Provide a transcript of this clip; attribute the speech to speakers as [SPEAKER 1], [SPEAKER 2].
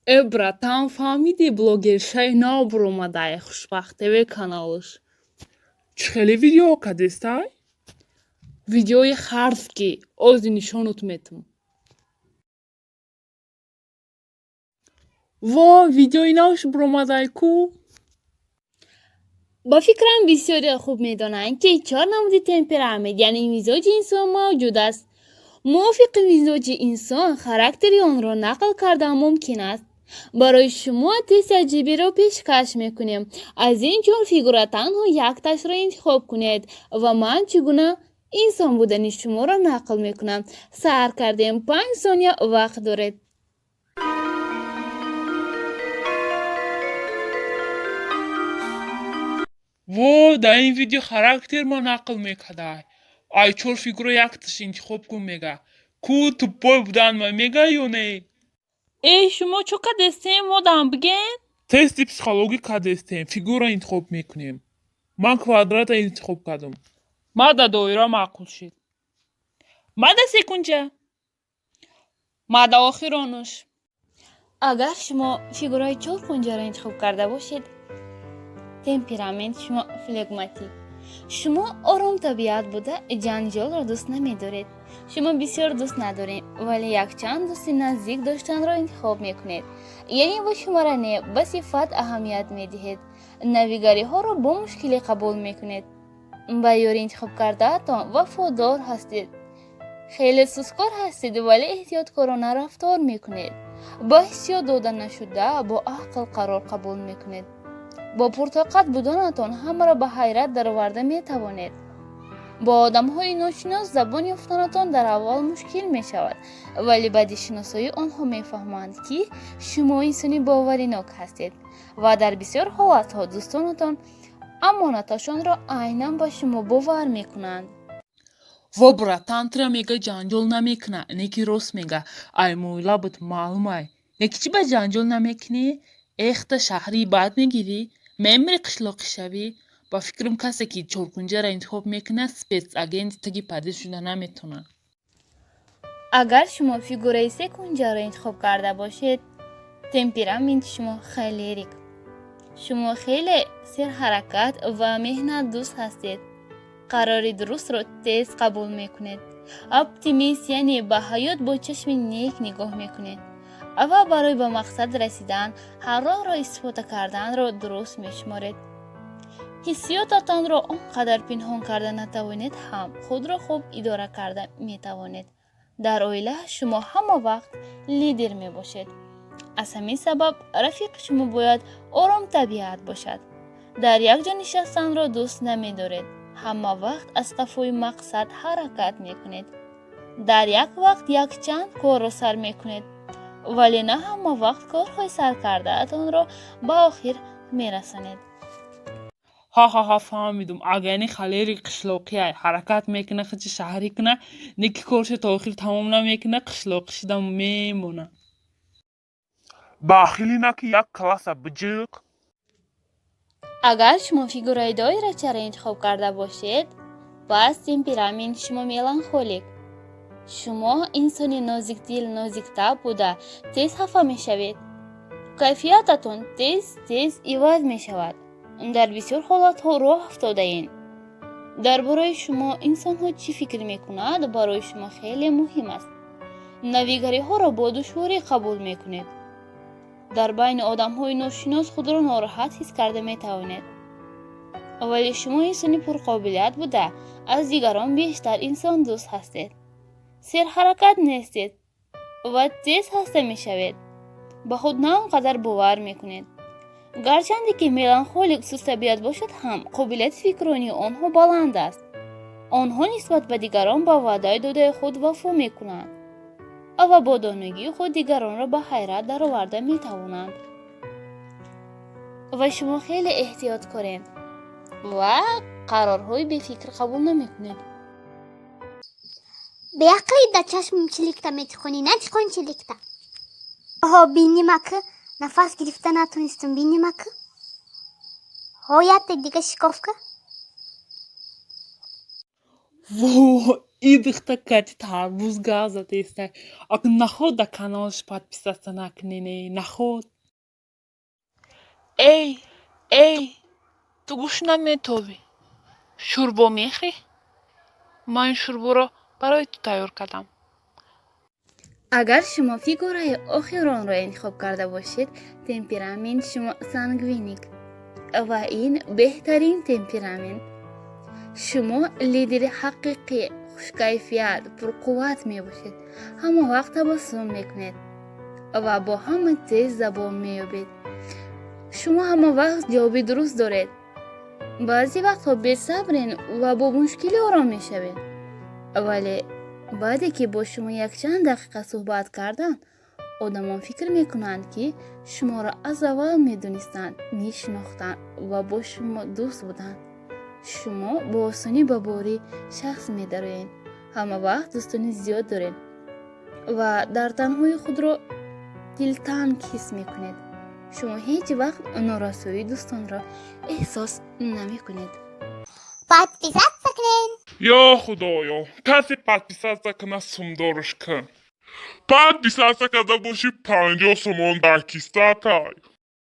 [SPEAKER 1] Bratan фаҳмидӣ блогершаи нав бумадай хушбахтивӣ каналыш.
[SPEAKER 2] Чӣ хеле видео кадестай?
[SPEAKER 1] Видеои харфки ози нишонут метум. Вой, видеои навш бумадай ку?
[SPEAKER 3] ба фикрам бисёре хуб медонанд ки 4 намуди темперамент яъне мизоҷи инсон мавҷуд аст. мувофиқи мизоҷи инсон характери онро нақл кардан мумкин аст. барои шумо тести аҷибиро пешкаш мекунем. аз ин чор фигура танҳо якташро интихоб кунед ва ман чӣ гуна инсон будани шуморо нақл мекунам. сабр кардем, 5 сония вақт доред.
[SPEAKER 2] Вой, дар ин видео характерро нақл мекардай. Ай, 4 фигура якташ интихоб кун мега. Ку туппой будан ма мега ё не?
[SPEAKER 1] шумо чӯ кадестем модам биген?
[SPEAKER 2] Тести психологӣ кадестем. Фигура интихоб мекунем. Ман квадрата интихоб кардам.
[SPEAKER 1] Мада доира маъқул шид. Мада секунҷа. Мада охиронуш.
[SPEAKER 3] агар шумо фигураи 4 кунҷаро интихоб карда бошед, темпераменти шумо флегматик. шумо ором табиат буда ҷанҷолро дӯст намедоред. шумо бисёр дӯст надорем, вале якчанд дӯсти наздик доштанро интихоб мекунед. яъне ба шуморане ба сифат аҳамият медиҳед. навигариҳоро бо мушкилӣ қабул мекунед. ба ёри интихоб кардаатон вафодор ҳастед. хеле сӯзкор ҳастед, вале эҳтиёткорона рафтор мекунед. ба ҳиссиёт дода нашуда бо ақл қарор қабул мекунед. бо пуртоқат буданатон ҳамаро ба ҳайрат дароварда метавонед. бо одамҳои ношинос забон ёфтанатон дар аввал мушкил мешавад, вале баъди шиносоӣ онҳо мефаҳманд ки шумо инсони боваринок ҳастед ва дар бисёр ҳолатҳо дӯстонатон амонаташонро айнан ба шумо бовар мекунанд.
[SPEAKER 2] Во братан тра мега ҷанҷол намекуна, неки рост мега. Ай мӯйлабут маълумай. Неки чӣ ба ҷанҷол намекунӣ? Эхта шаҳрии бад мегирӣ? мемири қишлоқӣ шавӣ? ба фикрам касе ки 4 кунҷаро интихоб мекуна спецагенти таги падӣ шуда наметавонад.
[SPEAKER 3] агар шумо фигураи 3 кунҷаро интихоб карда бошед, темпераменти шумо хеле рик. шумо хеле серҳаракат ва меҳнатдӯст ҳастед. қарори дурустро тез қабул мекунед. оптимист, яъне ба ҳаёт бо чашми нек нигоҳ мекунед. ва барои ба мақсад расидан ҳар роҳро истифода карданро дуруст мешуморед. ҳиссиётатонро он қадар пинҳон карда натавонед ҳам худро хуб идора карда метавонед. дар оила шумо ҳама вақт лидер мебошед. аз ҳамин сабаб рафиқи шумо бояд ором табиат бошад. дар як ҷо нишастанро дӯст намедоред. ҳама вақт аз қафои мақсад ҳаракат мекунед. дар як вақт якчанд корро сар мекунед, вале на ҳама вақт корҳои саркардаатонро ба охир мерасонед.
[SPEAKER 2] ҳа фаҳмидум. агари халери қишлоқиай ҳаракат мекуна хичи шаҳрӣ куна, неки корши то охир тамом намекуна, қишлоқӣ шуда мемона. бахили наки як класса биҷиқ.
[SPEAKER 3] агар шумо фигураи доирачаро интихоб карда бошед, пас темпераменти шумо меланхолик. шумо инсони нозикдил, нозиктаб буда тез хафа мешавед. кайфиятатон тез иваз мешавад. дар бисёр ҳолатҳо роҳ афтодаен. дар бораи шумо инсонҳо чӣ фикр мекунанд барои шумо хеле муҳим аст. навигариҳоро бо душворӣ қабул мекунед. дар байни одамҳои ношинос худро нороҳат ҳис карда метавонед. вале шумо инсони пурқобилият буда аз дигарон бештар инсондӯст ҳастед. серҳаракат нестед ва тез хаста мешавед. ба худ на он қадар бовар мекунед. гарчанде ки меланхолик сустабият бошад ҳам қобилияти фикрронии онҳо баланд аст. онҳо нисбат ба дигарон ба ваъдаи додаи худ вафо мекунанд ва бо донагии худ дигаронро ба ҳайрат дароварда метавонанд. ва шумо хеле эҳтиёткоред ва қарорҳои бефикр қабул намекунед.
[SPEAKER 4] Beaqlida chashmchilikda metixoni natixonchilikda. Oho, binnimaku nafas girifta natunistim binnimaku. Hoyatda diga shikovka.
[SPEAKER 2] Voy, идых-то кати тарбуз газа тестай. Ак наход да каналш подписаться на кнене, наход.
[SPEAKER 1] ای تو گوش نمیتوی شوربا میخری؟ من این شوربا را برای تو تیار کردم.
[SPEAKER 3] агар шумо фигураи охиронро интихоб карда бошед, темперамент шумо сангвиник ва ин беҳтарин темперамент. шумо лидери ҳақиқӣ, хушкайфият, пурқувват мебошед. ҳама вақт табассум мекунед ва бо ҳама тез забон меёбед. шумо ҳама вақт ҷавоби дуруст доред. баъзе вақтҳо бесабрен ва бо мушкилӣ ором мешавед. вале баъде ки бо шумо якчанд дақиқа суҳбат карданд, одамон фикр мекунанд ки шуморо аз аввал медонистанд, мешинохтанд ва бо шумо дӯст буданд. шумо бо осонӣ ба бори шахс медароед. ҳама вақт дӯстони зиёд доред ва дар танҳои худро дилтанг ҳис мекунед. шумо ҳеҷ вақт норасоии дӯстонро эҳсос намекунед.
[SPEAKER 4] Подписаться кнен.
[SPEAKER 5] Я худоё, касе подписаться на сумдорушка. Подписаться, когда больше 50 сомон дар кистатай.